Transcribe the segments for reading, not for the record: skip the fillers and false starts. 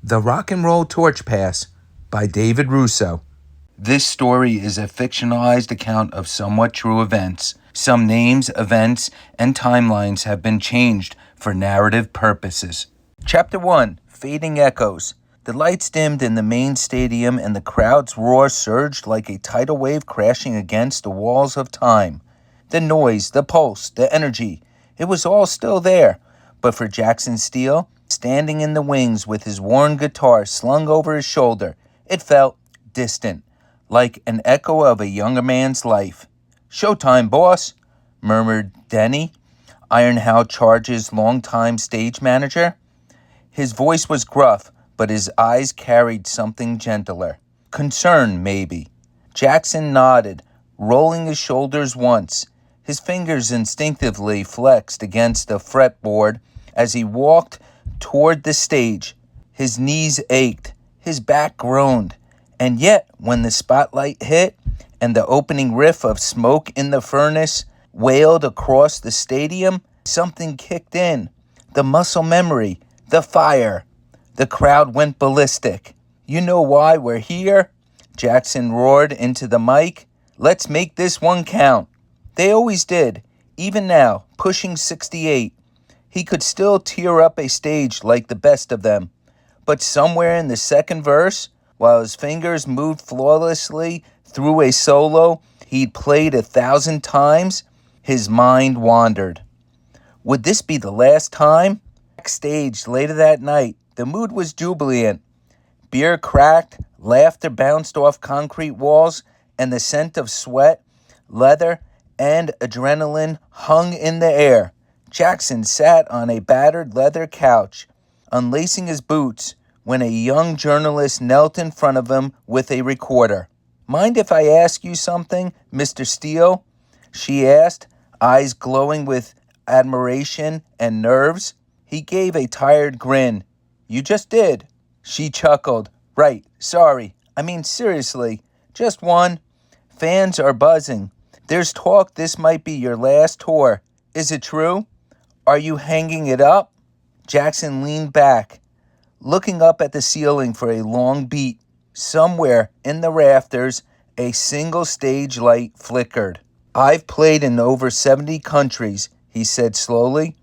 The Rock and Roll Torch Pass by David Russo. This story is a fictionalized account of somewhat true events. Some names, events, and timelines have been changed for narrative purposes. Chapter 1, Fading Echoes. The lights dimmed in the main stadium and the crowd's roar surged like a tidal wave crashing against the walls of time. The noise, the pulse, the energy, it was all still there. But for Jackson Steele, standing in the wings with his worn guitar slung over his shoulder, it felt distant, like an echo of a younger man's life. "Showtime, boss," murmured Denny, Ironhow Charge's longtime stage manager. His voice was gruff, but his eyes carried something gentler. Concern, maybe. Jackson nodded, rolling his shoulders once. His fingers instinctively flexed against the fretboard as he walked toward the stage. His knees ached, his back groaned, and yet when the spotlight hit and the opening riff of Smoke in the Furnace wailed across the stadium, something kicked in. The muscle memory, the fire. The crowd went ballistic. "You know why we're here?" Jackson roared into the mic. "Let's make this one count." They always did, even now, pushing 68. He could still tear up a stage like the best of them. But somewhere in the second verse, while his fingers moved flawlessly through a solo he'd played 1,000 times, his mind wandered. Would this be the last time? Backstage later that night, the mood was jubilant. Beer cracked, laughter bounced off concrete walls, and the scent of sweat, leather, and adrenaline hung in the air. Jackson sat on a battered leather couch, unlacing his boots, when a young journalist knelt in front of him with a recorder. "Mind if I ask you something, Mr. Steele?" she asked, eyes glowing with admiration and nerves. He gave a tired grin. "You just did." She chuckled. "Right, sorry. I mean, seriously, just one. Fans are buzzing. There's talk this might be your last tour. Is it true? Are you hanging it up?" Jackson leaned back, looking up at the ceiling for a long beat. Somewhere in the rafters, a single stage light flickered. "I've played in over 70 countries," he said slowly.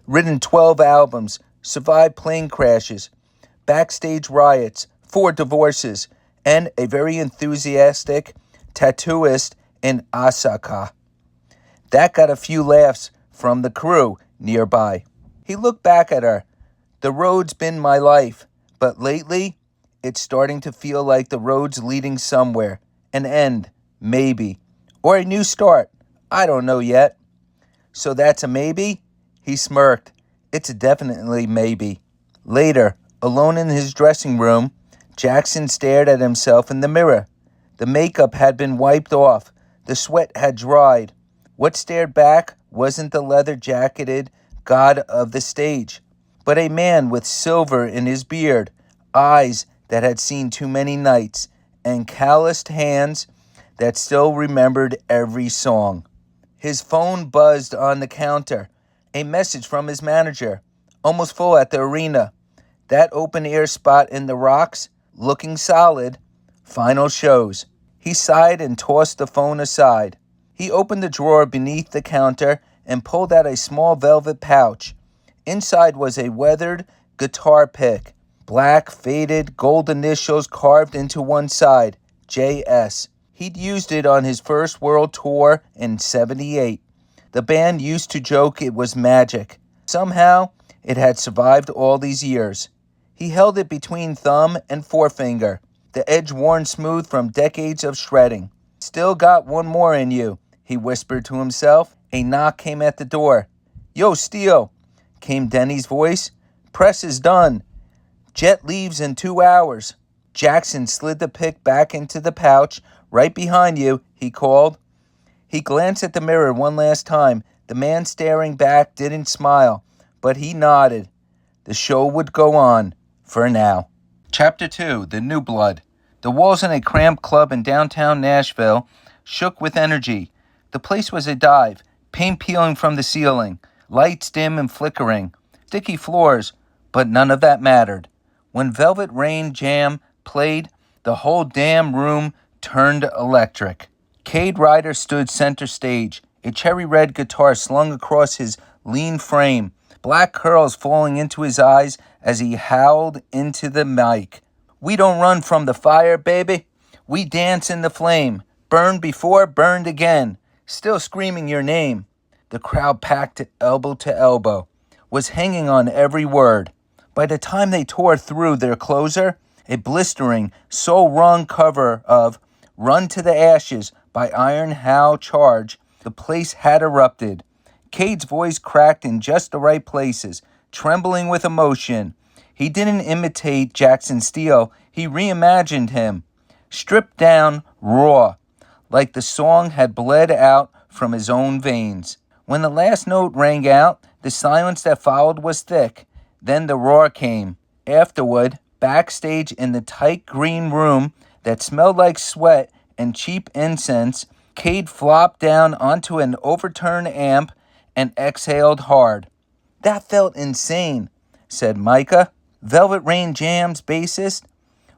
"Written 12 albums, survived plane crashes, backstage riots, 4 divorces, and a very enthusiastic tattooist in Osaka." That got a few laughs from the crew nearby. He looked back at her. "The road's been my life, but lately, it's starting to feel like the road's leading somewhere. An end, maybe. Or a new start. I don't know yet." "So that's a maybe?" He smirked. "It's a definitely maybe." Later, alone in his dressing room, Jackson stared at himself in the mirror. The makeup had been wiped off. The sweat had dried. What stared back wasn't the leather-jacketed god of the stage, but a man with silver in his beard, eyes that had seen too many nights, and calloused hands that still remembered every song. His phone buzzed on the counter. A message from his manager. Almost full at the arena. That open-air spot in the rocks, looking solid. Final shows. He sighed and tossed the phone aside. He opened the drawer beneath the counter and pulled out a small velvet pouch. Inside was a weathered guitar pick. Black, faded, gold initials carved into one side. J.S. He'd used it on his first world tour in 78. The band used to joke it was magic. Somehow, it had survived all these years. He held it between thumb and forefinger, the edge worn smooth from decades of shredding. "Still got one more in you," he whispered to himself. A knock came at the door. "Yo, Steele," came Denny's voice. "Press is done. Jet leaves in 2 hours." Jackson slid the pick back into the pouch. "Right behind you," he called. He glanced at the mirror one last time. The man staring back didn't smile, but he nodded. The show would go on, for now. Chapter 2, The New Blood. The walls in a cramped club in downtown Nashville shook with energy. The place was a dive, paint peeling from the ceiling, lights dim and flickering, sticky floors, but none of that mattered. When Velvet Rain Jam played, the whole damn room turned electric. Kade Ryder stood center stage, a cherry red guitar slung across his lean frame, black curls falling into his eyes as he howled into the mic. We don't run from the fire, baby. We dance in the flame. Burned before, burned again. Still screaming your name. The crowd packed elbow to elbow, was hanging on every word. By the time they tore through their closer, a blistering, soul-wrung cover of Run to the Ashes by Iron How Charge, the place had erupted. Cade's voice cracked in just the right places, trembling with emotion. He didn't imitate Jackson Steele, he reimagined him. Stripped down, raw, like the song had bled out from his own veins. When the last note rang out, the silence that followed was thick. Then the roar came. Afterward, backstage in the tight green room that smelled like sweat and cheap incense, Kade flopped down onto an overturned amp and exhaled hard. That felt insane, said Micah. Velvet Rain Jam's bassist,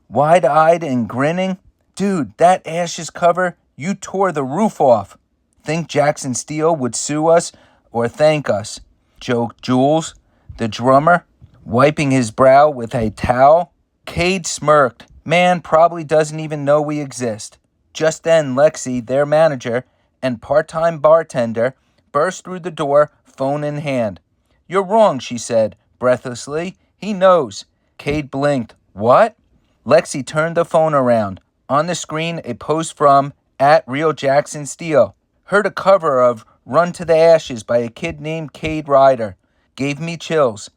wide-eyed and grinning. Dude, that Ashes cover, you tore the roof off. Think Jackson Steele would sue us or thank us, joked Jules, the drummer, wiping his brow with a towel. Kade smirked. Man probably doesn't even know we exist. Just then, Lexi, their manager and part-time bartender, burst through the door, phone in hand. You're wrong, she said, breathlessly. He knows. Kade blinked. What? Lexi turned the phone around. On the screen, a post from @RealJacksonSteele. Heard a cover of Run to the Ashes by a kid named Kade Ryder. Gave me chills.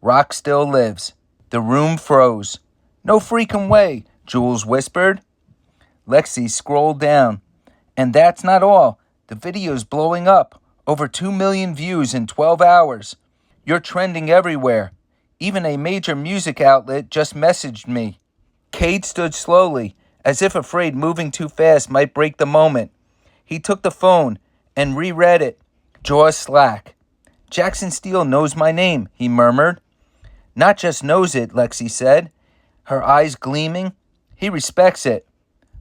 Rock still lives. The room froze. No freaking way, Jules whispered. Lexi scrolled down. And that's not all. The video's blowing up. Over 2 million views in 12 hours. You're trending everywhere. Even a major music outlet just messaged me. Kade stood slowly, as if afraid moving too fast might break the moment. He took the phone and reread it, jaws slack. Jackson Steele knows my name, he murmured. Not just knows it, Lexi said, her eyes gleaming. He respects it.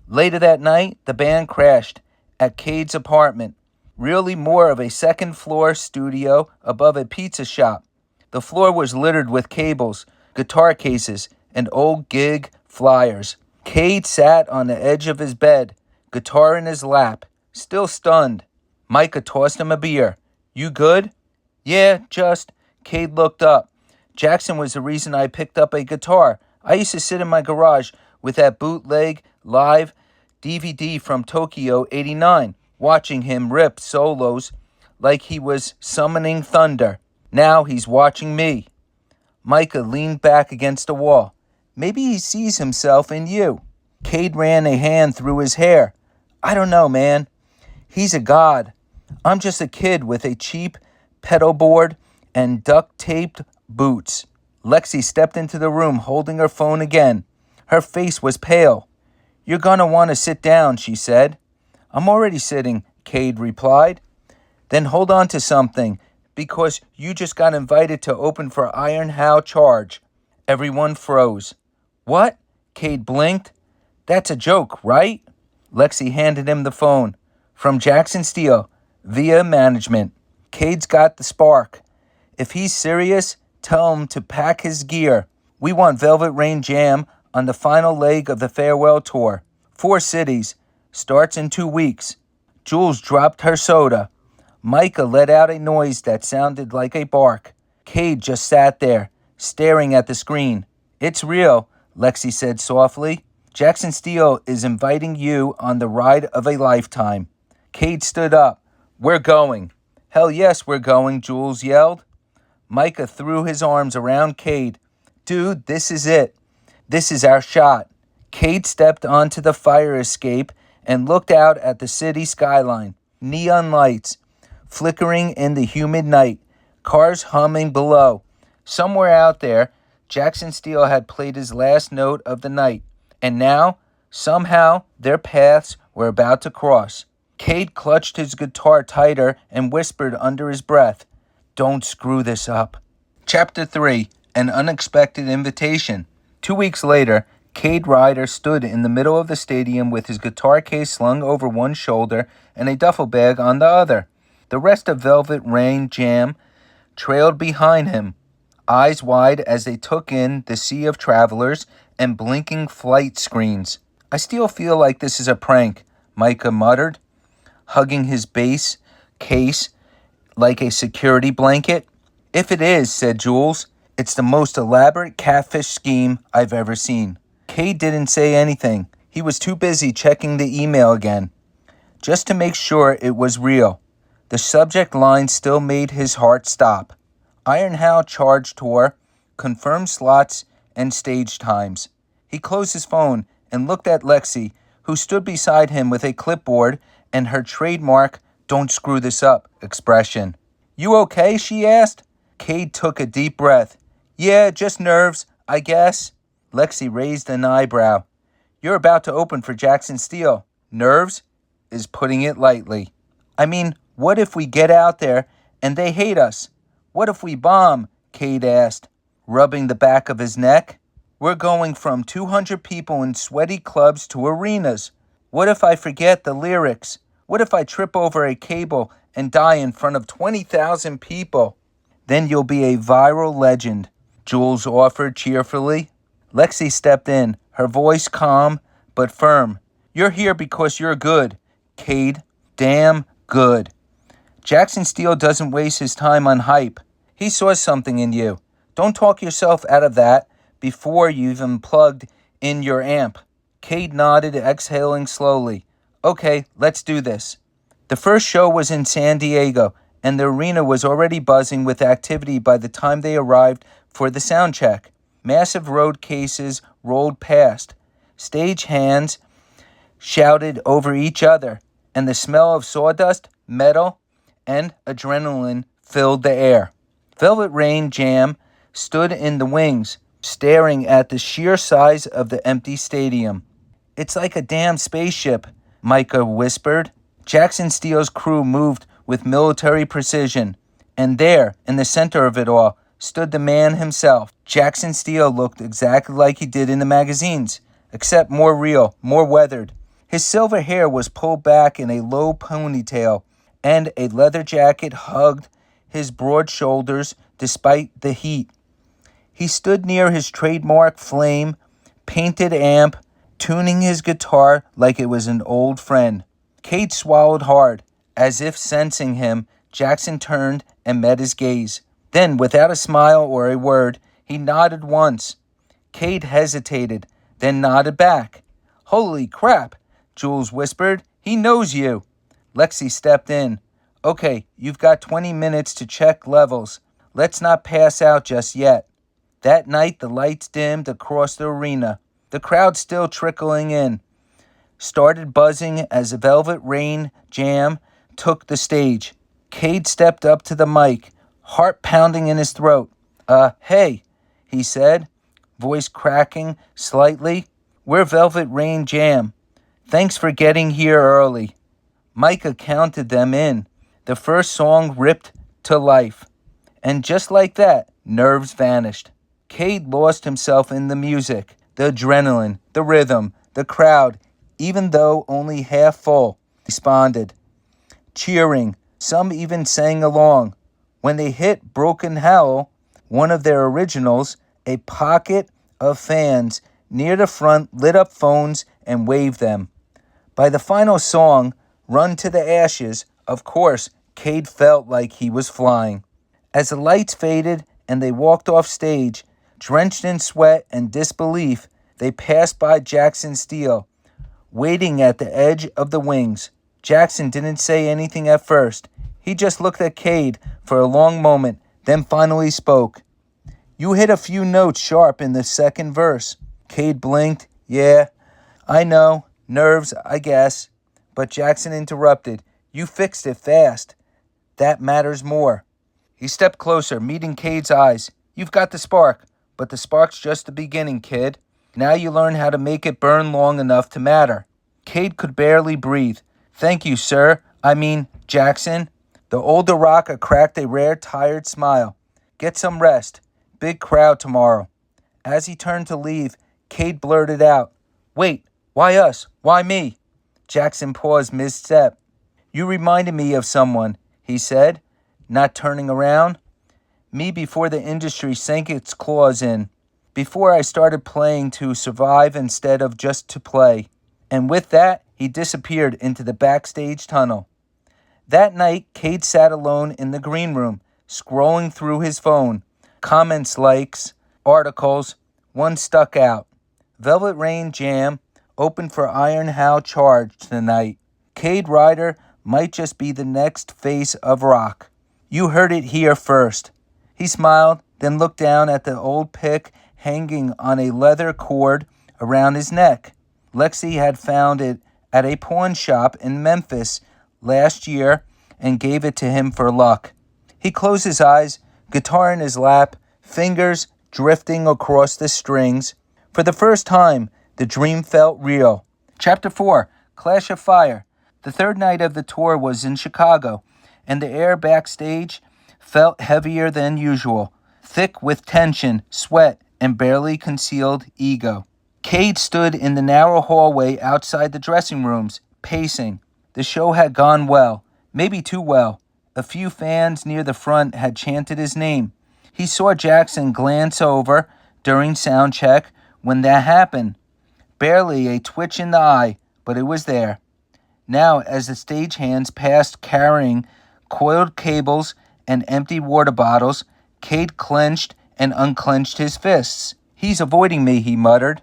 Later that night, the band crashed at Kade's apartment, really more of a second-floor studio above a pizza shop. The floor was littered with cables, guitar cases, and old gig flyers. Kade sat on the edge of his bed, guitar in his lap, still stunned. Micah tossed him a beer. You good? Yeah, just. Kade looked up. Jackson was the reason I picked up a guitar. I used to sit in my garage with that bootleg live DVD from Tokyo '89, watching him rip solos like he was summoning thunder. Now he's watching me. Micah leaned back against the wall. Maybe he sees himself in you. Kade ran a hand through his hair. I don't know, man. He's a god. I'm just a kid with a cheap pedal board and duct-taped boots. Lexi stepped into the room holding her phone again. Her face was pale. You're gonna want to sit down, she said. I'm already sitting, Kade replied. Then hold on to something, because you just got invited to open for Iron How Charge. Everyone froze. What? Kade blinked. That's a joke, right? Lexi handed him the phone. From Jackson Steele, via management. Kade's got the spark. If he's serious, tell him to pack his gear. We want Velvet Rain Jam on the final leg of the farewell tour. 4 cities. Starts in 2 weeks. Jules dropped her soda. Micah let out a noise that sounded like a bark. Kade just sat there, staring at the screen. It's real, Lexi said softly. Jackson Steele is inviting you on the ride of a lifetime. Kade stood up. We're going. Hell yes, we're going, Jules yelled. Micah threw his arms around Kade. Dude, this is it. This is our shot. Kade stepped onto the fire escape and looked out at the city skyline. Neon lights flickering in the humid night. Cars humming below. Somewhere out there, Jackson Steele had played his last note of the night. And now, somehow, their paths were about to cross. Kade clutched his guitar tighter and whispered under his breath, Don't screw this up. Chapter 3, An Unexpected Invitation. 2 weeks later, Kade Ryder stood in the middle of the stadium with his guitar case slung over one shoulder and a duffel bag on the other. The rest of Velvet Rain Jam trailed behind him, eyes wide as they took in the sea of travelers and blinking flight screens. "I still feel like this is a prank," Micah muttered, hugging his bass case like a security blanket. "If it is," said Jules, "it's the most elaborate catfish scheme I've ever seen." Kade didn't say anything. He was too busy checking the email again, just to make sure it was real. The subject line still made his heart stop. Iron How Charge Tour, confirmed slots and stage times. He closed his phone and looked at Lexi, who stood beside him with a clipboard and her trademark "don't screw this up" expression. "You okay?" she asked. Kade took a deep breath. "Yeah, just nerves, I guess." Lexi raised an eyebrow. "You're about to open for Jackson Steele. Nerves is putting it lightly." "I mean, what if we get out there and they hate us? What if we bomb?" Kade asked, rubbing the back of his neck. "We're going from 200 people in sweaty clubs to arenas. What if I forget the lyrics? What if I trip over a cable and die in front of 20,000 people?" "Then you'll be a viral legend," Jules offered cheerfully. Lexi stepped in, her voice calm but firm. "You're here because you're good, Kade. Damn good. Jackson Steele doesn't waste his time on hype. He saw something in you. Don't talk yourself out of that before you've even plugged in your amp." Kade nodded, exhaling slowly. "Okay, let's do this." The first show was in San Diego, and the arena was already buzzing with activity by the time they arrived for the sound check. Massive road cases rolled past. Stage hands shouted over each other, and the smell of sawdust, metal, and adrenaline filled the air. Velvet Rain Jam stood in the wings, staring at the sheer size of the empty stadium. "It's like a damn spaceship," Micah whispered. Jackson Steele's crew moved with military precision, and there, in the center of it all, stood the man himself. Jackson Steele looked exactly like he did in the magazines, except more real, more weathered. His silver hair was pulled back in a low ponytail, and a leather jacket hugged his broad shoulders despite the heat. He stood near his trademark flame, painted amp, tuning his guitar like it was an old friend. Kade swallowed hard. As if sensing him, Jackson turned and met his gaze. Then, without a smile or a word, he nodded once. Kade hesitated, then nodded back. "Holy crap," Jules whispered. "He knows you." Lexi stepped in. "Okay, you've got 20 minutes to check levels. Let's not pass out just yet." That night, the lights dimmed across the arena. The crowd, still trickling in, started buzzing as the Velvet Rain Jam took the stage. Kade stepped up to the mic, heart pounding in his throat. Hey," he said, voice cracking slightly. "We're Velvet Rain Jam. Thanks for getting here early." Micah counted them in. The first song ripped to life. And just like that, nerves vanished. Kade lost himself in the music, the adrenaline, the rhythm, the crowd, even though only half full, responded, cheering. Some even sang along. When they hit Broken Howl, one of their originals, a pocket of fans near the front lit up phones and waved them. By the final song, Run to the Ashes, of course, Kade felt like he was flying. As the lights faded and they walked off stage, drenched in sweat and disbelief, they passed by Jackson Steele, waiting at the edge of the wings. Jackson didn't say anything at first. He just looked at Kade for a long moment, then finally spoke. "You hit a few notes sharp in the second verse." Kade blinked. "Yeah, I know. Nerves, I guess." But Jackson interrupted. "You fixed it fast. That matters more." He stepped closer, meeting Kade's eyes. "You've got the spark, but the spark's just the beginning, kid. Now you learn how to make it burn long enough to matter." Kade could barely breathe. "Thank you, sir. Jackson." The older rocker cracked a rare, tired smile. "Get some rest. Big crowd tomorrow." As he turned to leave, Kade blurted out, "Wait, why us? Why me?" Jackson paused mid-step. "You reminded me of someone," he said, not turning around. "Me before the industry sank its claws in. Before I started playing to survive instead of just to play." And with that, he disappeared into the backstage tunnel. That night, Kade sat alone in the green room, scrolling through his phone. Comments, likes, articles. One stuck out. Velvet Rain Jam, open for Iron How Charge tonight. Kade Ryder might just be the next face of rock. You heard it here first. He smiled, then looked down at the old pick hanging on a leather cord around his neck. Lexi had found it at a pawn shop in Memphis last year and gave it to him for luck. He closed his eyes, guitar in his lap, fingers drifting across the strings. For the first time, the dream felt real. Chapter 4, Clash of Fire. The third night of the tour was in Chicago, and the air backstage felt heavier than usual, thick with tension, sweat, and barely concealed ego. Kade stood in the narrow hallway outside the dressing rooms, pacing. The show had gone well, maybe too well. A few fans near the front had chanted his name. He saw Jackson glance over during sound check when that happened. Barely a twitch in the eye, but it was there. Now, as the stagehands passed carrying coiled cables and empty water bottles, Kade clenched and unclenched his fists. "He's avoiding me," he muttered.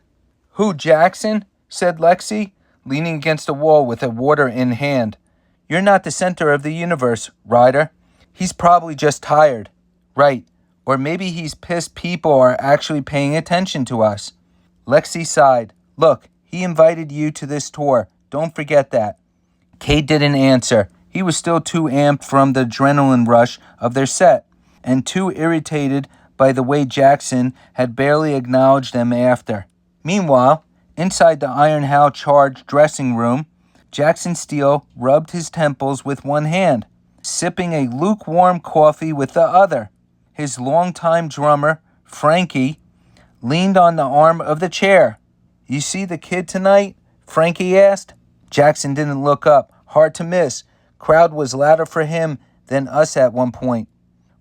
"Who, Jackson?" said Lexi, leaning against a wall with a water in hand. "You're not the center of the universe, Ryder. He's probably just tired." "Right. Or maybe he's pissed people are actually paying attention to us." Lexi sighed. "Look, he invited you to this tour. Don't forget that." Kade didn't answer. He was still too amped from the adrenaline rush of their set, and too irritated by the way Jackson had barely acknowledged them after. Meanwhile, inside the Iron How Charged dressing room, Jackson Steele rubbed his temples with one hand, sipping a lukewarm coffee with the other. His longtime drummer, Frankie, leaned on the arm of the chair. "You see the kid tonight?" Frankie asked. Jackson didn't look up. Hard to miss. Crowd was louder for him than us at one point.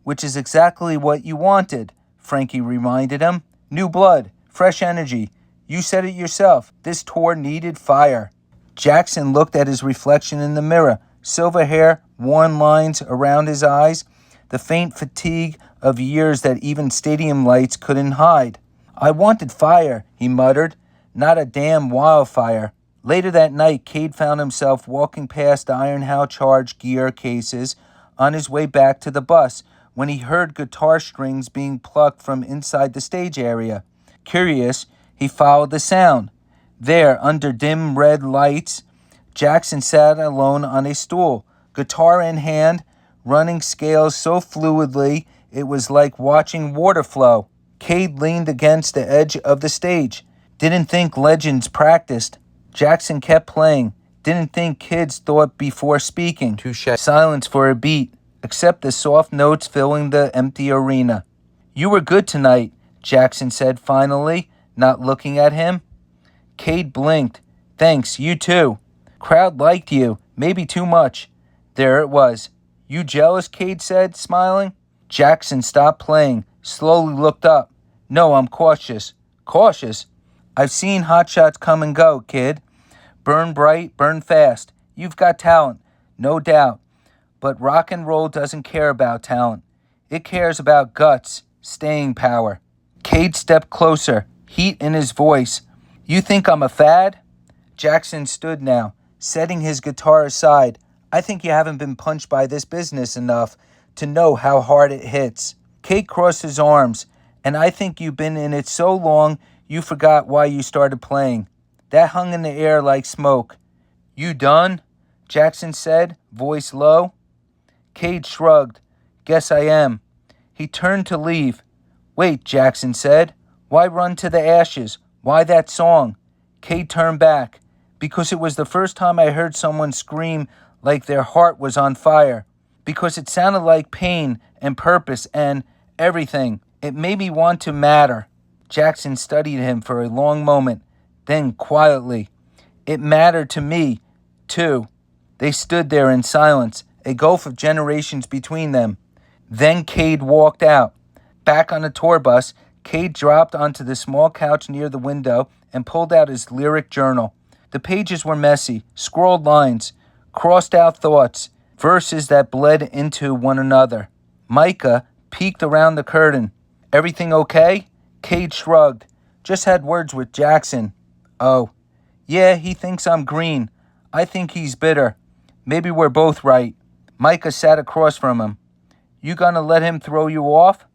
"Which is exactly what you wanted," Frankie reminded him. "New blood, fresh energy. You said it yourself. This tour needed fire." Jackson looked at his reflection in the mirror. Silver hair, worn lines around his eyes, the faint fatigue of years that even stadium lights couldn't hide. "I wanted fire," he muttered. "Not a damn wildfire." Later that night, Kade found himself walking past the Iron How Charged gear cases on his way back to the bus when he heard guitar strings being plucked from inside the stage area. Curious, he followed the sound. There, under dim red lights, Jackson sat alone on a stool, guitar in hand, running scales so fluidly it was like watching water flow. Kade leaned against the edge of the stage. Didn't think legends practiced. Jackson kept playing. Didn't think kids thought before speaking. Touche. Silence for a beat, except the soft notes filling the empty arena. "You were good tonight," Jackson said finally, not looking at him. Kade blinked. "Thanks, you too." "Crowd liked you, maybe too much." There it was. "You jealous?" Kade said, smiling. Jackson stopped playing, slowly looked up. "No, I'm cautious." "Cautious?" "I've seen hotshots come and go, kid. Burn bright, burn fast. You've got talent, no doubt. But rock and roll doesn't care about talent. It cares about guts, staying power." Kade stepped closer, heat in his voice. "You think I'm a fad?" Jackson stood now, setting his guitar aside. "I think you haven't been punched by this business enough to know how hard it hits." Kade crossed his arms. "And I think you've been in it so long you forgot why you started playing." That hung in the air like smoke. "You done?" Jackson said, voice low. Kade shrugged. "Guess I am." He turned to leave. "Wait," Jackson said. "Why run to the ashes? Why that song?" Kade turned back. "Because it was the first time I heard someone scream like their heart was on fire. Because it sounded like pain and purpose and everything. It made me want to matter." Jackson studied him for a long moment, then quietly, "It mattered to me, too." They stood there in silence, a gulf of generations between them. Then Kade walked out. Back on the tour bus, Kade dropped onto the small couch near the window and pulled out his lyric journal. The pages were messy, scrawled lines, crossed out thoughts, verses that bled into one another. Micah peeked around the curtain. "Everything okay?" Kade shrugged. "Just had words with Jackson." "Oh. Yeah, he thinks I'm green. I think he's bitter. Maybe we're both right." Micah sat across from him. "You gonna let him throw you off?"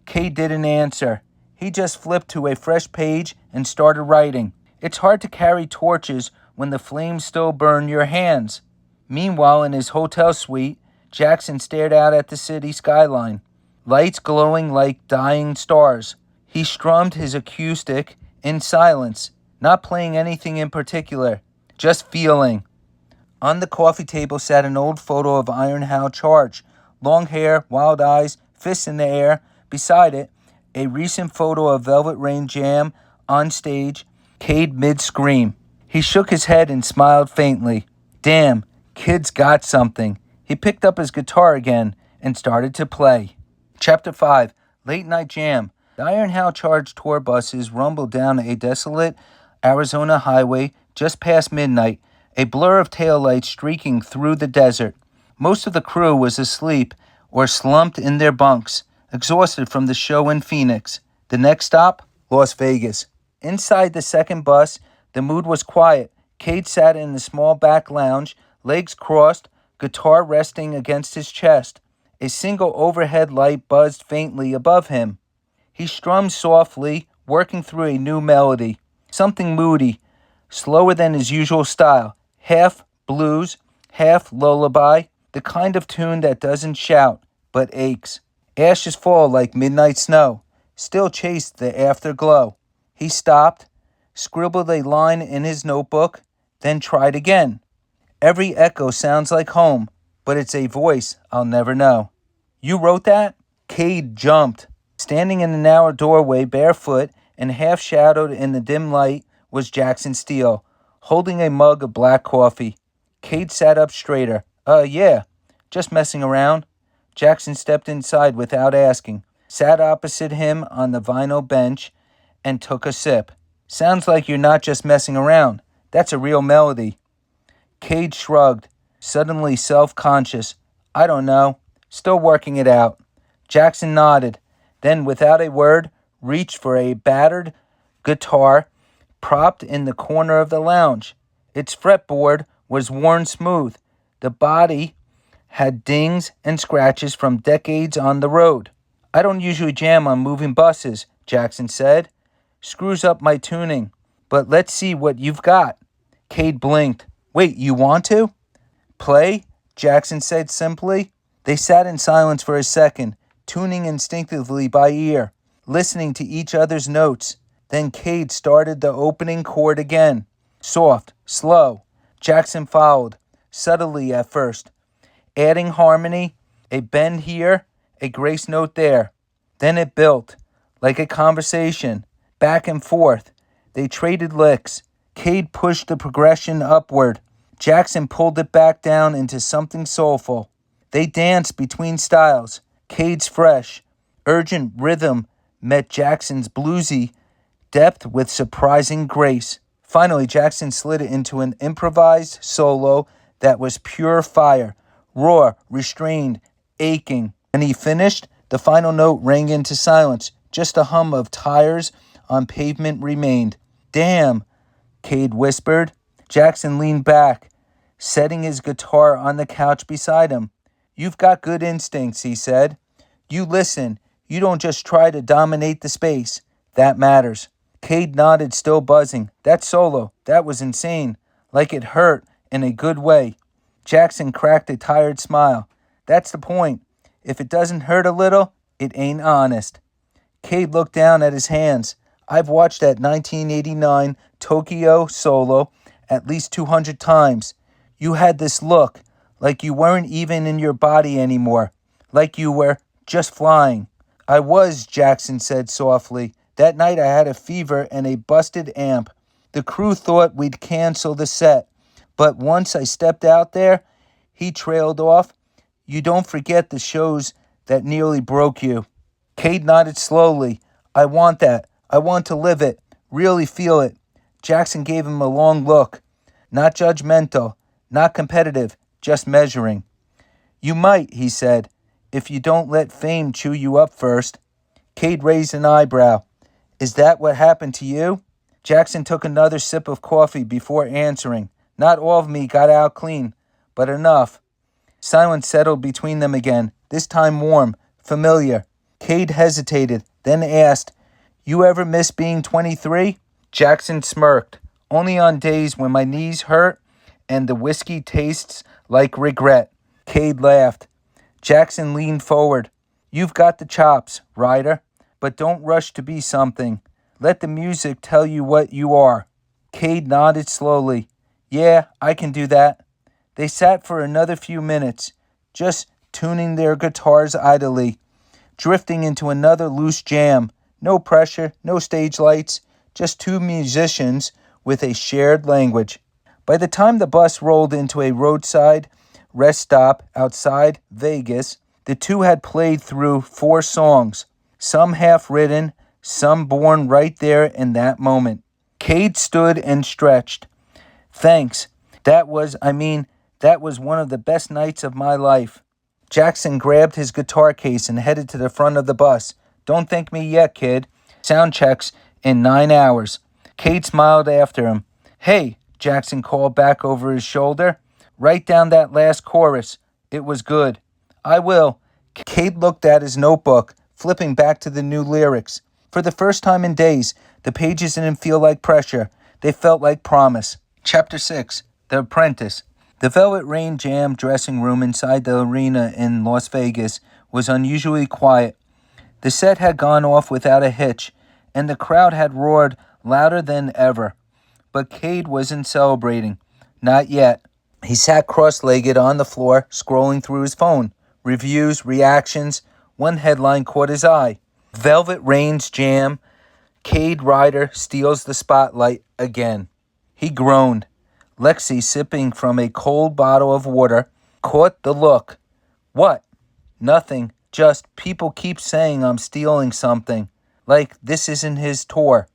Kade didn't answer. He just flipped to a fresh page and started writing. It's hard to carry torches when the flames still burn your hands. Meanwhile, in his hotel suite, Jackson stared out at the city skyline, lights glowing like dying stars. He strummed his acoustic in silence, not playing anything in particular, just feeling. On the coffee table sat an old photo of Iron Hal Charge, long hair, wild eyes, fists in the air. Beside it, a recent photo of Velvet Rain Jam on stage, Kade mid-scream. He shook his head and smiled faintly. Damn, kid's got something. He picked up his guitar again and started to play. Chapter 5, Late Night Jam. The Iron Hal Charge tour buses rumbled down a desolate Arizona highway just past midnight, a blur of taillights streaking through the desert. Most of the crew was asleep or slumped in their bunks, exhausted from the show in Phoenix. The next stop, Las Vegas. Inside the second bus, the mood was quiet. Kade sat in the small back lounge, legs crossed, guitar resting against his chest. A single overhead light buzzed faintly above him. He strummed softly, working through a new melody. Something moody, slower than his usual style. Half blues, half lullaby. The kind of tune that doesn't shout, but aches. Ashes fall like midnight snow, still chased the afterglow. He stopped, scribbled a line in his notebook, then tried again. Every echo sounds like home, but it's a voice I'll never know. You wrote that? Kade jumped. Standing in the narrow doorway, barefoot and half-shadowed in the dim light, was Jackson Steele, holding a mug of black coffee. Kade sat up straighter. Yeah, just messing around." Jackson stepped inside without asking, sat opposite him on the vinyl bench, and took a sip. "Sounds like you're not just messing around. That's a real melody." Kade shrugged, suddenly self-conscious. "I don't know. Still working it out." Jackson nodded, then without a word, reached for a battered guitar propped in the corner of the lounge. Its fretboard was worn smooth. The body had dings and scratches from decades on the road. "I don't usually jam on moving buses," Jackson said. "Screws up my tuning. But let's see what you've got." Kade blinked. "Wait, you want to?" "Play?" Jackson said simply. They sat in silence for a second, tuning instinctively by ear, listening to each other's notes. Then Kade started the opening chord again. Soft, slow. Jackson followed, subtly at first, adding harmony, a bend here, a grace note there. Then it built, like a conversation, back and forth. They traded licks. Kade pushed the progression upward. Jackson pulled it back down into something soulful. They danced between styles. Kade's fresh, urgent rhythm met Jackson's bluesy depth with surprising grace. Finally, Jackson slid it into an improvised solo that was pure fire, raw, restrained, aching. When he finished, the final note rang into silence. Just a hum of tires on pavement remained. "Damn," Kade whispered. Jackson leaned back, setting his guitar on the couch beside him. "You've got good instincts," he said. "You listen. You don't just try to dominate the space. That matters." Kade nodded, still buzzing. "That solo, that was insane. Like it hurt in a good way." Jackson cracked a tired smile. "That's the point. If it doesn't hurt a little, it ain't honest." Kade looked down at his hands. "I've watched that 1989 Tokyo solo at least 200 times. You had this look, like you weren't even in your body anymore, like you were just flying." "I was," Jackson said softly, That night I had a fever and a busted amp. The crew thought we'd cancel the set, but once I stepped out there, he trailed off. You don't forget the shows that nearly broke you. Kade nodded slowly. I want that. I want to live it. Really feel it. Jackson gave him a long look. Not judgmental. Not competitive. Just measuring. You might, he said, if you don't let fame chew you up first. Kade raised an eyebrow. Is that what happened to you? Jackson took another sip of coffee before answering. Not all of me got out clean, but enough. Silence settled between them again, this time warm, familiar. Kade hesitated, then asked, You ever miss being 23? Jackson smirked. Only on days when my knees hurt and the whiskey tastes like regret. Kade laughed. Jackson leaned forward. You've got the chops, Ryder, but don't rush to be something. Let the music tell you what you are. Kade nodded slowly. Yeah, I can do that. They sat for another few minutes, just tuning their guitars idly, drifting into another loose jam. No pressure, no stage lights, just two musicians with a shared language. By the time the bus rolled into a roadside rest stop outside Vegas, the two had played through 4 songs, some half-written, some born right there in that moment. Kade stood and stretched. Thanks. That was one of the best nights of my life. Jackson grabbed his guitar case and headed to the front of the bus. Don't thank me yet, kid. Sound checks in 9 hours. Kade smiled after him. Hey, Jackson called back over his shoulder. Write down that last chorus. It was good. I will. Kade looked at his notebook, flipping back to the new lyrics. For the first time in days, the pages didn't feel like pressure. They felt like promise. Chapter 6, The Apprentice. The Velvet Rain Jam dressing room inside the arena in Las Vegas was unusually quiet. The set had gone off without a hitch, and the crowd had roared louder than ever. But Kade wasn't celebrating. Not yet. He sat cross-legged on the floor, scrolling through his phone. Reviews, reactions. One headline caught his eye. Velvet Rain's Jam. Kade Ryder steals the spotlight again. He groaned. Lexi, sipping from a cold bottle of water, caught the look. What? Nothing. Just people keep saying I'm stealing something. Like this isn't his tour.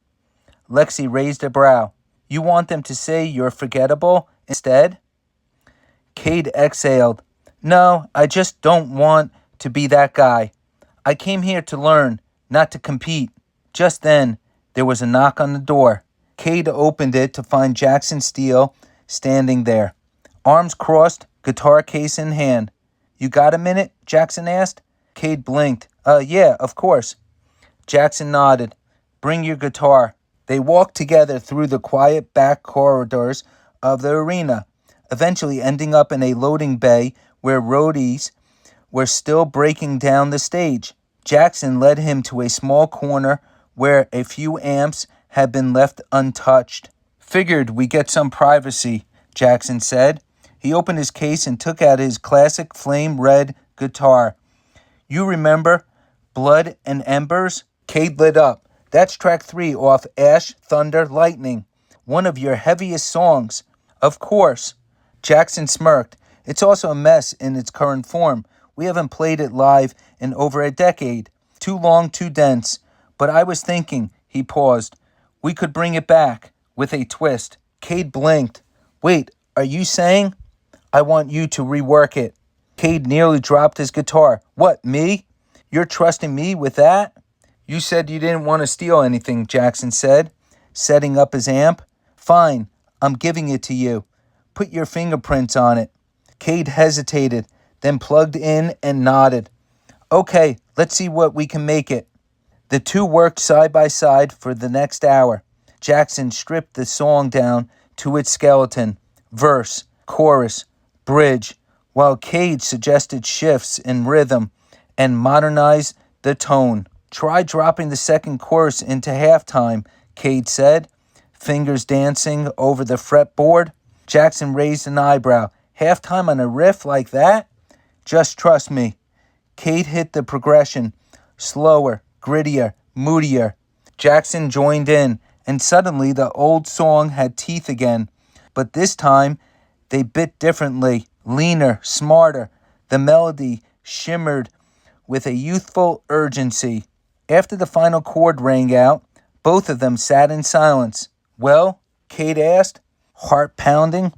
Lexi raised a brow. You want them to say you're forgettable instead? Kade exhaled. No, I just don't want to be that guy. I came here to learn, not to compete. Just then, there was a knock on the door. Kade opened it to find Jackson Steele standing there, arms crossed, guitar case in hand. You got a minute? Jackson asked. Kade blinked. Yeah, of course. Jackson nodded. Bring your guitar. They walked together through the quiet back corridors of the arena, eventually ending up in a loading bay where roadies were still breaking down the stage. Jackson led him to a small corner where a few amps had been left untouched. Figured we get some privacy, Jackson said. He opened his case and took out his classic flame red guitar. You remember Blood and Embers? Kade lit up. That's track 3 off Ash, Thunder, Lightning. One of your heaviest songs. Of course. Jackson smirked. It's also a mess in its current form. We haven't played it live in over a decade. Too long, too dense. But I was thinking, he paused, we could bring it back with a twist. Kade blinked. Wait, are you saying? I want you to rework it. Kade nearly dropped his guitar. What, me? You're trusting me with that? You said you didn't want to steal anything, Jackson said, setting up his amp. Fine, I'm giving it to you. Put your fingerprints on it. Kade hesitated, then plugged in and nodded. Okay, let's see what we can make it. The two worked side by side for the next hour. Jackson stripped the song down to its skeleton, verse, chorus, bridge, while Kade suggested shifts in rhythm and modernized the tone. Try dropping the second chorus into halftime, Kade said, fingers dancing over the fretboard. Jackson raised an eyebrow. Halftime on a riff like that? Just trust me. Kade hit the progression, slower, grittier, moodier. Jackson joined in, and suddenly the old song had teeth again. But this time, they bit differently, leaner, smarter. The melody shimmered with a youthful urgency. After the final chord rang out, both of them sat in silence. "Well?" Kate asked, heart pounding.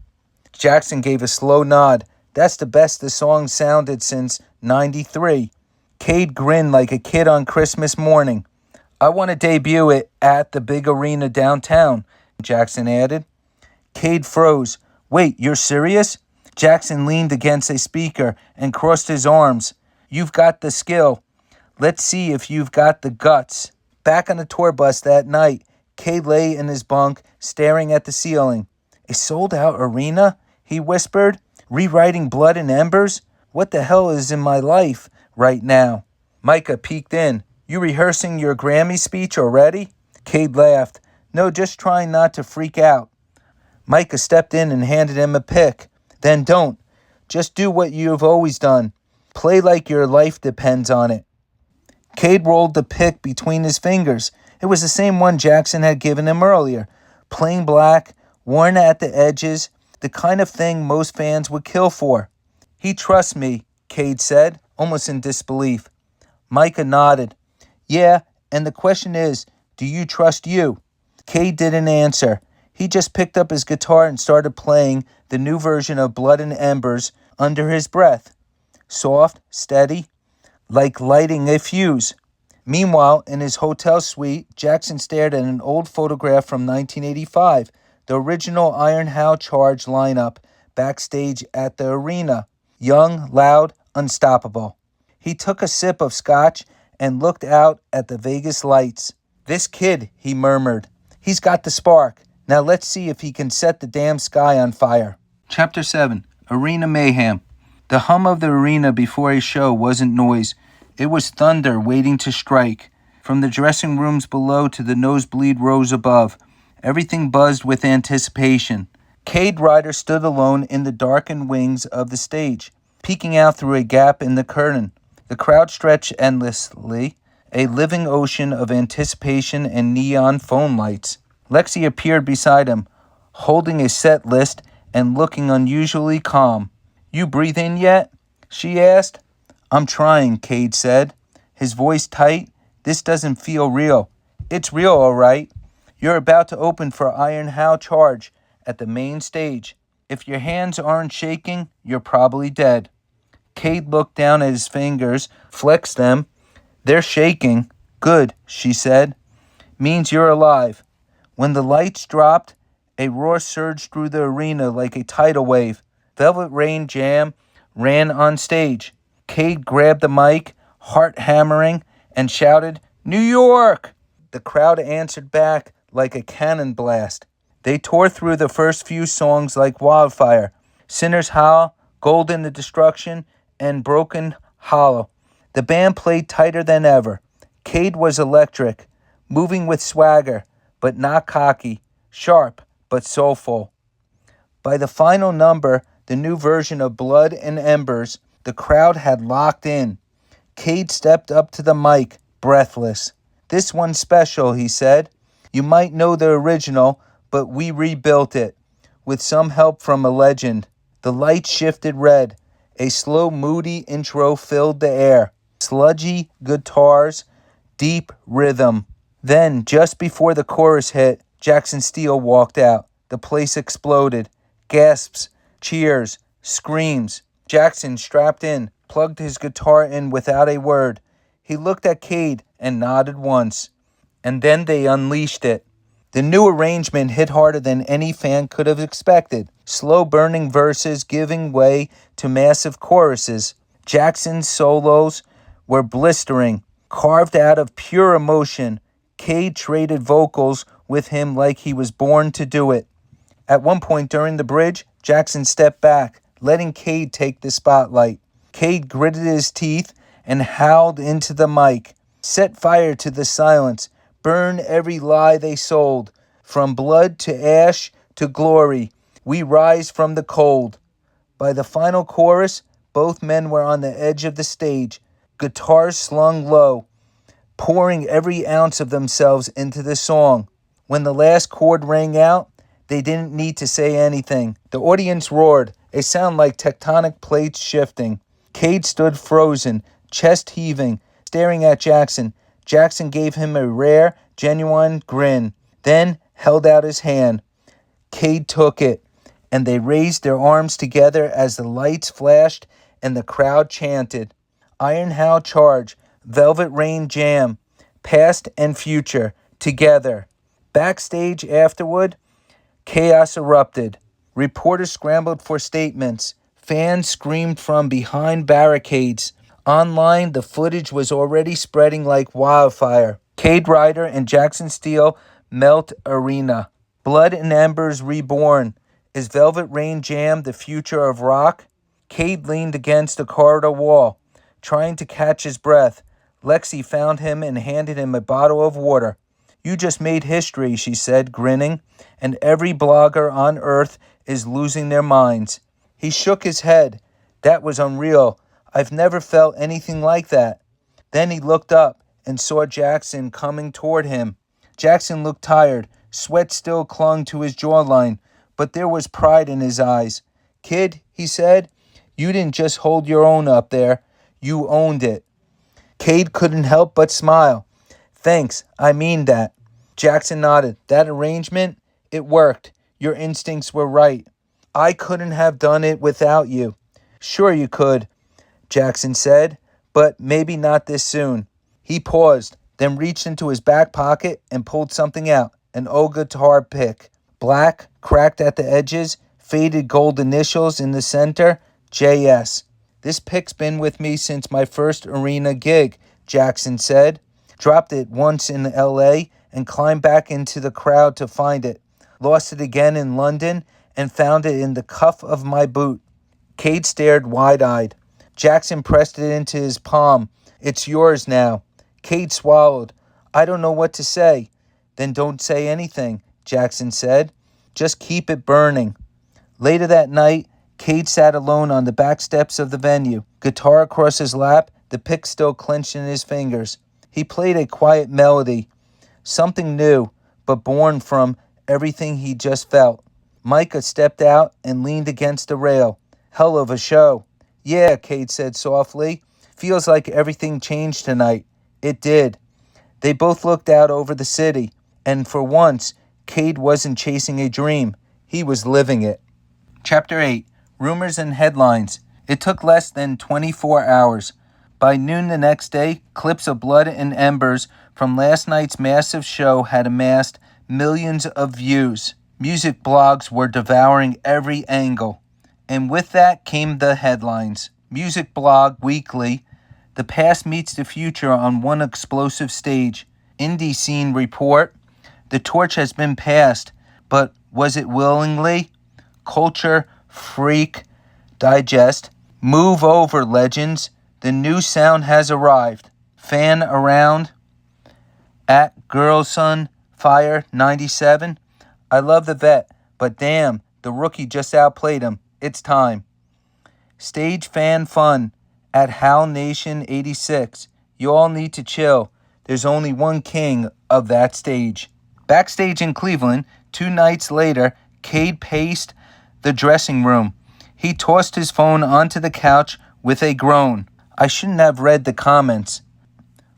Jackson gave a slow nod. "That's the best the song sounded since '93. Cade grinned like a kid on Christmas morning. "I want to debut it at the big arena downtown," Jackson added. Cade froze. "Wait, you're serious?" Jackson leaned against a speaker and crossed his arms. "You've got the skill. Let's see if you've got the guts." Back on the tour bus that night, Cade lay in his bunk, staring at the ceiling. "A sold-out arena?" he whispered. "Rewriting Blood and Embers? What the hell is in my life right now?" Micah peeked in. "You rehearsing your Grammy speech already?" Cade laughed. "No, just trying not to freak out." Micah stepped in and handed him a pick. "Then don't. Just do what you've always done. Play like your life depends on it." Cade rolled the pick between his fingers. It was the same one Jackson had given him earlier. Plain black, worn at the edges, the kind of thing most fans would kill for. "He trusts me," Cade said, almost in disbelief. Micah nodded. "Yeah, and the question is, do you trust you?" Cade didn't answer. He just picked up his guitar and started playing the new version of Blood and Embers under his breath. Soft, steady, like lighting a fuse. Meanwhile, in his hotel suite, Jackson stared at an old photograph from 1985, the original Iron How Charge lineup backstage at the arena. Young, loud, unstoppable. He took a sip of scotch and looked out at the Vegas lights. "This kid," he murmured. "He's got the spark. Now let's see if he can set the damn sky on fire." Chapter 7. Arena Mayhem. The hum of the arena before a show wasn't noise. It was thunder waiting to strike. From the dressing rooms below to the nosebleed rows above, everything buzzed with anticipation. Kade Ryder stood alone in the darkened wings of the stage, peeking out through a gap in the curtain. The crowd stretched endlessly, a living ocean of anticipation and neon phone lights. Lexi appeared beside him, holding a set list and looking unusually calm. "You breathing yet?" she asked. "I'm trying," Cade said, his voice tight. "This doesn't feel real." "It's real, all right. You're about to open for Iron How Charge at the main stage. If your hands aren't shaking, you're probably dead." Cade looked down at his fingers, flexed them. "They're shaking." "Good," she said. "Means you're alive." When the lights dropped, a roar surged through the arena like a tidal wave. Velvet Rain Jam ran on stage. Cade grabbed the mic, heart hammering, and shouted, "New York!" The crowd answered back like a cannon blast. They tore through the first few songs like wildfire. Sinner's Howl, Golden the Destruction, and Broken Hollow. The band played tighter than ever. Cade was electric, moving with swagger, but not cocky, sharp, but soulful. By the final number, the new version of Blood and Embers, the crowd had locked in. Cade stepped up to the mic, breathless. "This one's special," he said. "You might know the original, but we rebuilt it, with some help from a legend." The lights shifted red. A slow, moody intro filled the air. Sludgy guitars, deep rhythm. Then, just before the chorus hit, Jackson Steele walked out. The place exploded. Gasps, cheers, screams. Jackson, strapped in, plugged his guitar in without a word. He looked at Cade and nodded once. And then they unleashed it. The new arrangement hit harder than any fan could have expected. Slow burning verses giving way to massive choruses. Jackson's solos were blistering, carved out of pure emotion. Cade traded vocals with him like he was born to do it. At one point during the bridge, Jackson stepped back, letting Cade take the spotlight. Cade gritted his teeth and howled into the mic. "Set fire to the silence. Burn every lie they sold. From blood to ash to glory, we rise from the cold." By the final chorus, both men were on the edge of the stage, guitars slung low. pouring every ounce of themselves into the song. When the last chord rang out, they didn't need to say anything. The audience roared, a sound like tectonic plates shifting. Kade stood frozen, chest heaving, staring at Jackson. Jackson gave him a rare, genuine grin, then held out his hand. Kade took it, and they raised their arms together as the lights flashed and the crowd chanted. Iron How Charge, Velvet Rain Jam, past and future, together. Backstage afterward, chaos erupted. Reporters scrambled for statements. Fans screamed from behind barricades. Online, the footage was already spreading like wildfire. Kade Ryder and Jackson Steele melt arena. Blood and Embers reborn. Is Velvet Rain Jam the future of rock? Kade leaned against the corridor wall, trying to catch his breath. Lexi found him and handed him a bottle of water. You just made history, she said, grinning, and every blogger on earth is losing their minds. He shook his head. That was unreal. I've never felt anything like that. Then he looked up and saw Jackson coming toward him. Jackson looked tired. Sweat still clung to his jawline, but there was pride in his eyes. Kid, he said, you didn't just hold your own up there. You owned it. Kade couldn't help but smile. Thanks, I mean that. Jackson nodded. That arrangement, it worked. Your instincts were right. I couldn't have done it without you. Sure you could, Jackson said, but maybe not this soon. He paused, then reached into his back pocket and pulled something out, an old guitar pick. Black, cracked at the edges, faded gold initials in the center, JS. This pick's been with me since my first arena gig, Jackson said. Dropped it once in LA and climbed back into the crowd to find it. Lost it again in London and found it in the cuff of my boot. Kade stared wide-eyed. Jackson pressed it into his palm. It's yours now. Kade swallowed. I don't know what to say. Then don't say anything, Jackson said. Just keep it burning. Later that night, Kade sat alone on the back steps of the venue, guitar across his lap, the pick still clenched in his fingers. He played a quiet melody, something new, but born from everything he just felt. Micah stepped out and leaned against the rail. Hell of a show. Yeah, Kade said softly. Feels like everything changed tonight. It did. They both looked out over the city, and for once, Kade wasn't chasing a dream. He was living it. Chapter 8. Rumors and Headlines. It took less than 24 hours. By noon the next day, clips of Blood and Embers from last night's massive show had amassed millions of views. Music blogs were devouring every angle. And with that came the headlines. Music Blog Weekly. The past meets the future on one explosive stage. Indie Scene Report. The torch has been passed, but was it willingly? Culture Freak Digest. Move over, legends. The new sound has arrived. Fan around. At Girlson Fire 97. I love the vet, but damn, the rookie just outplayed him. It's time. Stage Fan Fun at Hal Nation 86. You all need to chill. There's only one king of that stage. Backstage in Cleveland, 2 nights later, Kade paced the dressing room. He tossed his phone onto the couch with a groan. I shouldn't have read the comments.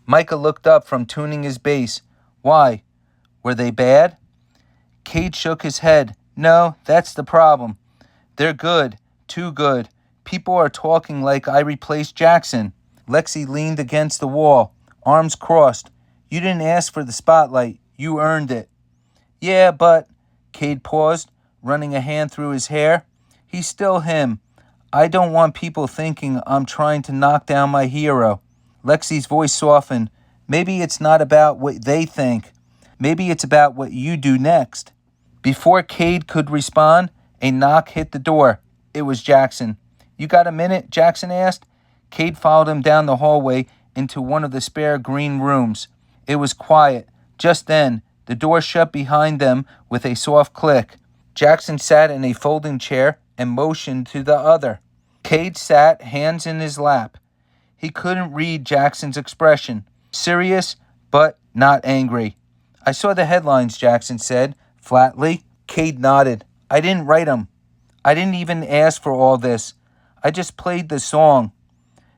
Micah looked up from tuning his bass. Why? Were they bad? Kade shook his head. No, that's the problem. They're good. Too good. People are talking like I replaced Jackson. Lexi leaned against the wall, arms crossed. You didn't ask for the spotlight. You earned it. Yeah, but... Kade paused, running a hand through his hair. He's still him. I don't want people thinking I'm trying to knock down my hero. Lexi's voice softened. Maybe it's not about what they think. Maybe it's about what you do next. Before Kade could respond, a knock hit the door. It was Jackson. You got a minute? Jackson asked. Kade followed him down the hallway into one of the spare green rooms. It was quiet. Just then, the door shut behind them with a soft click. Jackson sat in a folding chair and motioned to the other. Kade sat, hands in his lap. He couldn't read Jackson's expression. Serious, but not angry. I saw the headlines, Jackson said, flatly. Kade nodded. I didn't write them. I didn't even ask for all this. I just played the song.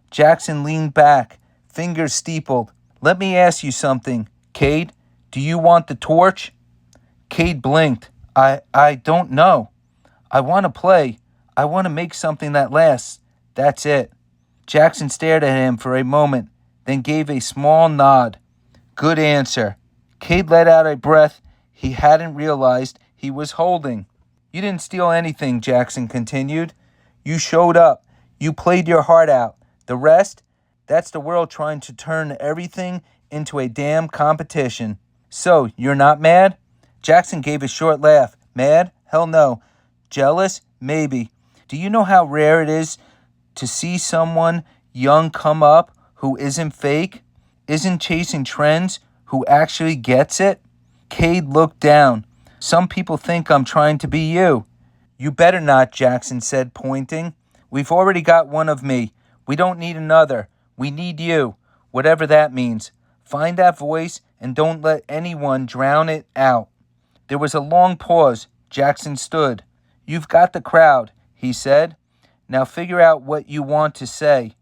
Jackson leaned back, fingers steepled. Let me ask you something, Kade. Do you want the torch? Kade blinked. I don't know. I want to play. I want to make something that lasts. That's it. Jackson stared at him for a moment, then gave a small nod. Good answer. Kade let out a breath he hadn't realized he was holding. You didn't steal anything, Jackson continued. You showed up. You played your heart out. The rest? That's the world trying to turn everything into a damn competition. So, you're not mad? Jackson gave a short laugh. Mad? Hell no. Jealous? Maybe. Do you know how rare it is to see someone young come up who isn't fake, isn't chasing trends, who actually gets it? Kade looked down. Some people think I'm trying to be you. You better not, Jackson said, pointing. We've already got one of me. We don't need another. We need you, whatever that means. Find that voice and don't let anyone drown it out. There was a long pause. Jackson stood. You've got the crowd, he said. Now figure out what you want to say.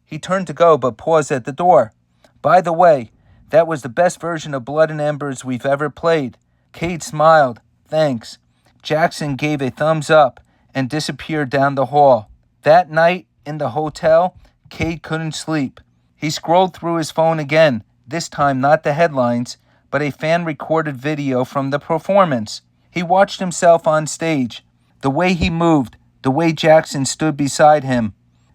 He turned to go, but paused at the door. By the way, that was the best version of Blood and Embers we've ever played. Kade smiled. Thanks. Jackson gave a thumbs up and disappeared down the hall. That night in the hotel, Kade couldn't sleep. He scrolled through his phone again, this time not the headlines, but a fan-recorded video from the performance. He watched himself on stage, the way he moved, the way Jackson stood beside him,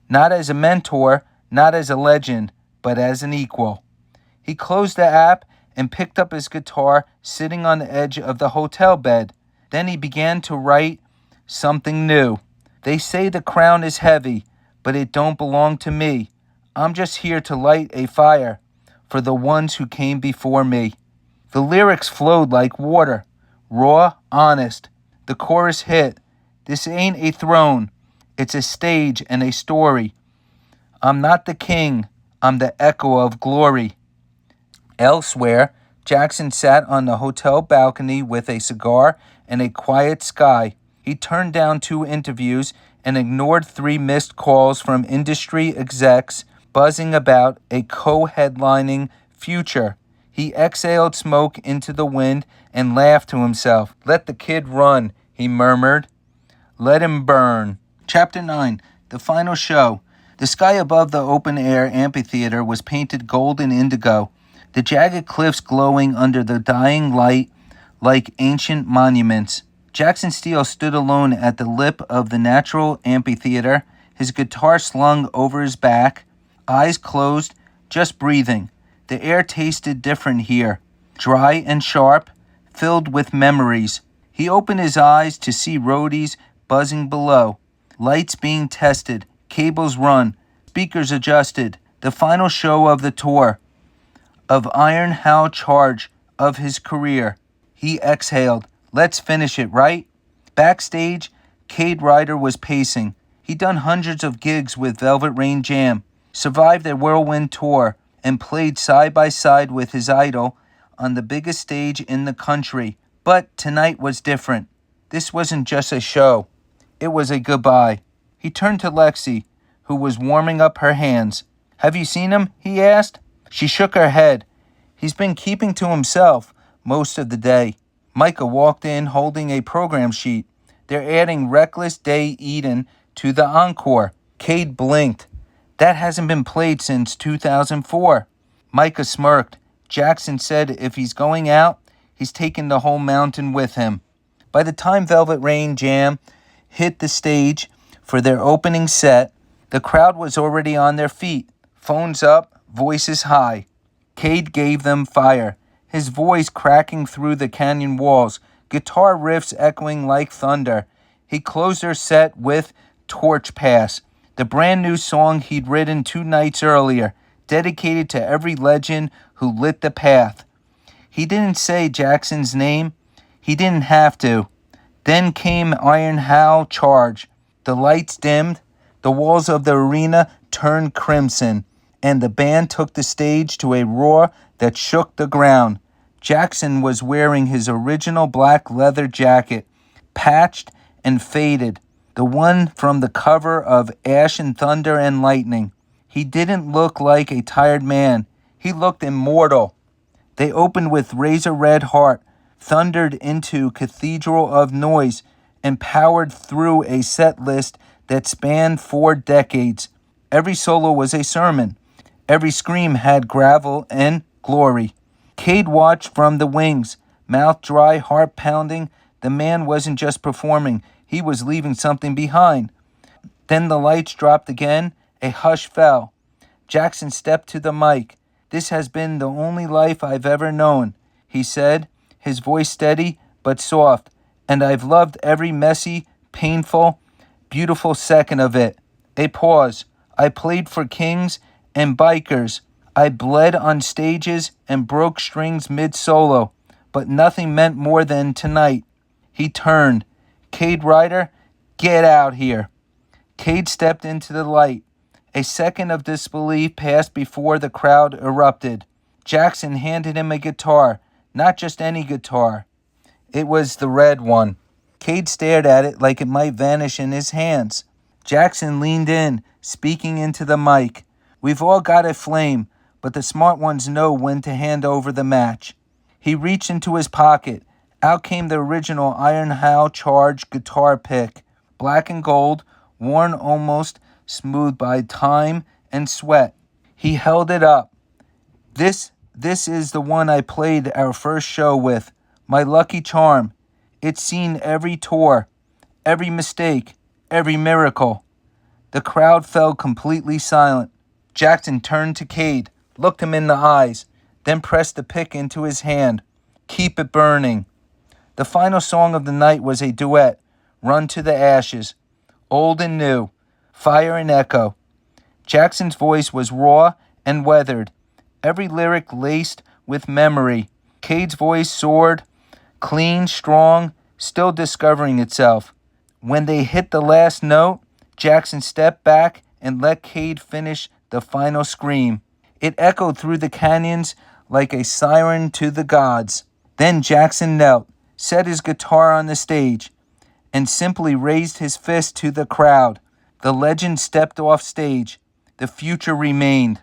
not as a mentor, not as a legend, but as an equal. He closed the app and picked up his guitar sitting on the edge of the hotel bed. Then he began to write something new. They say the crown is heavy, but it don't belong to me. I'm just here to light a fire for the ones who came before me. The lyrics flowed like water, raw, honest. The chorus hit. This ain't a throne. It's a stage and a story. I'm not the king. I'm the echo of glory. Elsewhere, Jackson sat on the hotel balcony with a cigar and a quiet sky. He turned down 2 interviews and ignored 3 missed calls from industry execs buzzing about a co-headlining future. He exhaled smoke into the wind and laughed to himself. Let the kid run, he murmured. Let him burn. Chapter 9. The final show. The sky above the open-air amphitheater was painted gold and indigo, the jagged cliffs glowing under the dying light like ancient monuments. Jackson Steele stood alone at the lip of the natural amphitheater, his guitar slung over his back, eyes closed, just breathing. The air tasted different here, dry and sharp, filled with memories. He opened his eyes to see roadies buzzing below, lights being tested, cables run, speakers adjusted. The final show of the tour, of Iron How Charge, of his career. He exhaled. Let's finish it, right? Backstage, Kade Ryder was pacing. He'd done hundreds of gigs with Velvet Rain Jam, survived a whirlwind tour, and played side by side with his idol on the biggest stage in the country. But tonight was different. This wasn't just a show. It was a goodbye. He turned to Lexi, who was warming up her hands. Have you seen him? He asked. She shook her head. He's been keeping to himself most of the day. Micah walked in holding a program sheet. They're adding Reckless Day Eden to the encore. Kade blinked. That hasn't been played since 2004. Micah smirked. Jackson said if he's going out, he's taking the whole mountain with him. By the time Velvet Rain Jam hit the stage for their opening set, the crowd was already on their feet, phones up, voices high. Kade gave them fire, his voice cracking through the canyon walls, guitar riffs echoing like thunder. He closed their set with Torch Pass, the brand new song he'd written 2 nights earlier, dedicated to every legend who lit the path. He didn't say Jackson's name. He didn't have to. Then came Iron How Charge. The lights dimmed. The walls of the arena turned crimson. and the band took the stage to a roar that shook the ground. Jackson was wearing his original black leather jacket, patched and faded, the one from the cover of Ash and Thunder and Lightning. He didn't look like a tired man. He looked immortal. They opened with Razor Red Heart, thundered into Cathedral of Noise, and powered through a set list that spanned 4 decades. Every solo was a sermon. Every scream had gravel and glory. Kade watched from the wings, mouth dry, heart pounding. The man wasn't just performing, he was leaving something behind. Then the lights dropped again, a hush fell. Jackson stepped to the mic. "This has been the only life I've ever known," he said, his voice steady but soft, "and I've loved every messy, painful, beautiful second of it." A pause. "I played for kings and bikers. I bled on stages and broke strings mid-solo, but nothing meant more than tonight." He turned. "Kade Ryder, get out here." Kade stepped into the light. A second of disbelief passed before the crowd erupted. Jackson handed him a guitar, not just any guitar. It was the red one. Kade stared at it like it might vanish in his hands. Jackson leaned in, speaking into the mic. "We've all got a flame, but the smart ones know when to hand over the match." He reached into his pocket. Out came the original Iron How charged guitar pick, black and gold, worn almost smooth by time and sweat. He held it up. This is the one I played our first show with. My lucky charm. It's seen every tour, every mistake, every miracle." The crowd fell completely silent. Jackson turned to Kade, looked him in the eyes, then pressed the pick into his hand. "Keep it burning." The final song of the night was a duet, "Run to the Ashes," old and new, fire and echo. Jackson's voice was raw and weathered, every lyric laced with memory. Kade's voice soared, clean, strong, still discovering itself. When they hit the last note, Jackson stepped back and let Kade finish the final scream. It echoed through the canyons like a siren to the gods. Then Jackson knelt, set his guitar on the stage, and simply raised his fist to the crowd. The legend stepped off stage. The future remained.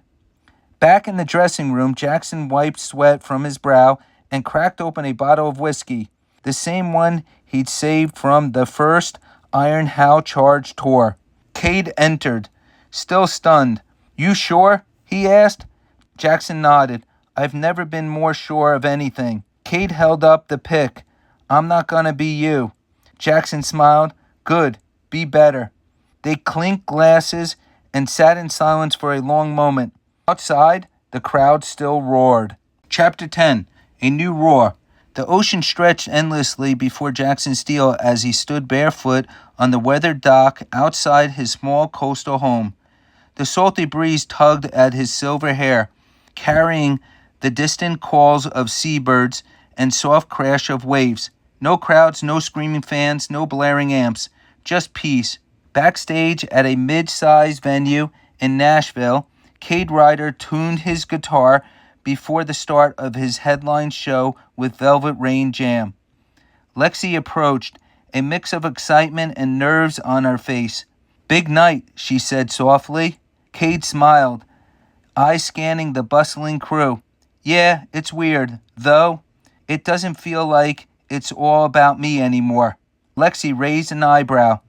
Back in the dressing room, Jackson wiped sweat from his brow and cracked open a bottle of whiskey, the same one he'd saved from the first Iron How Charge tour. Kade entered, still stunned. "You sure?" he asked. Jackson nodded. "I've never been more sure of anything." Kade held up the pick. "I'm not gonna be you." Jackson smiled. "Good. Be better." They clinked glasses and sat in silence for a long moment. Outside, the crowd still roared. Chapter 10. A New Roar. The ocean stretched endlessly before Jackson Steele as he stood barefoot on the weathered dock outside his small coastal home. The salty breeze tugged at his silver hair, carrying the distant calls of seabirds and soft crash of waves. No crowds, no screaming fans, no blaring amps, just peace. Backstage at a mid-sized venue in Nashville, Kade Ryder tuned his guitar before the start of his headline show with Velvet Rain Jam. Lexi approached, a mix of excitement and nerves on her face. "Big night," she said softly. Kade smiled, eyes scanning the bustling crew. "Yeah, it's weird, though. It doesn't feel like it's all about me anymore." Lexi raised an eyebrow.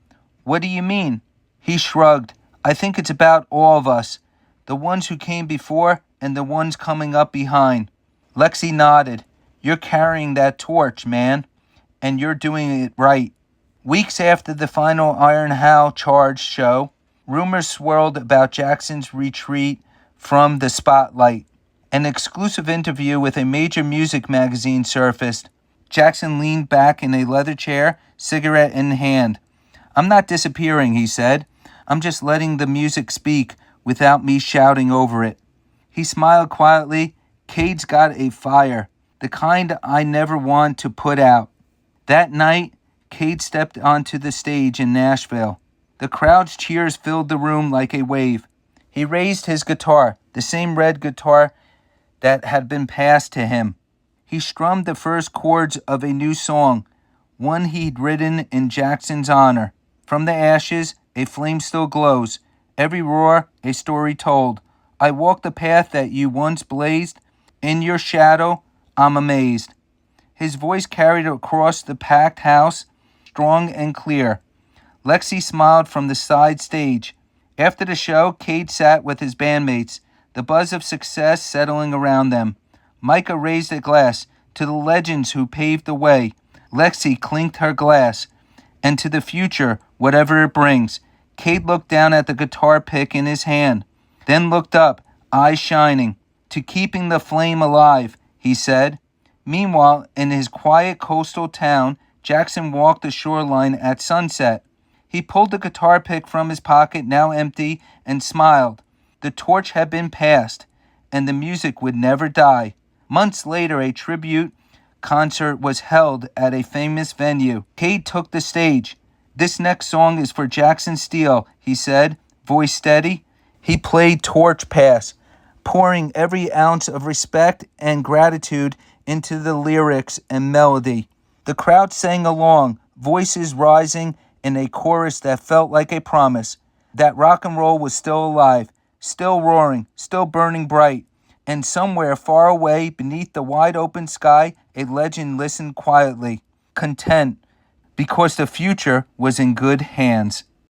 "What do you mean?" He shrugged. "I think it's about all of us, the ones who came before and the ones coming up behind." Lexi nodded. "You're carrying that torch, man, and you're doing it right." Weeks after the final Iron How Charge show, rumors swirled about Jackson's retreat from the spotlight. An exclusive interview with a major music magazine surfaced. Jackson leaned back in a leather chair, cigarette in hand. "I'm not disappearing," he said. "I'm just letting the music speak without me shouting over it." He smiled quietly. "Kade's got a fire, the kind I never want to put out." That night, Kade stepped onto the stage in Nashville. The crowd's cheers filled the room like a wave. He raised his guitar. the same red guitar that had been passed to him. He strummed the first chords of a new song, one he'd written in Jackson's honor. From the ashes, a flame still glows. Every roar, a story told. I walk the path that you once blazed. In your shadow, I'm amazed. His voice carried across the packed house, strong and clear. Lexi smiled from the side stage. After the show, Kade sat with his bandmates, the buzz of success settling around them. Micah raised a glass to the legends who paved the way. Lexi clinked her glass. And to the future, whatever it brings. Kade looked down at the guitar pick in his hand, then looked up, eyes shining. To keeping the flame alive, he said. Meanwhile, in his quiet coastal town, Jackson walked the shoreline at sunset. He pulled the guitar pick from his pocket, now empty, and smiled. The torch had been passed, and the music would never die. Months later, a tribute concert was held at a famous venue. Kade took the stage. This next song is for Jackson Steele, he said, voice steady. He played Torch Pass, pouring every ounce of respect and gratitude into the lyrics and melody. The crowd sang along, voices rising in a chorus that felt like a promise that rock and roll was still alive, still roaring, still burning bright. And somewhere far away beneath the wide open sky, a legend listened quietly, content, because the future was in good hands.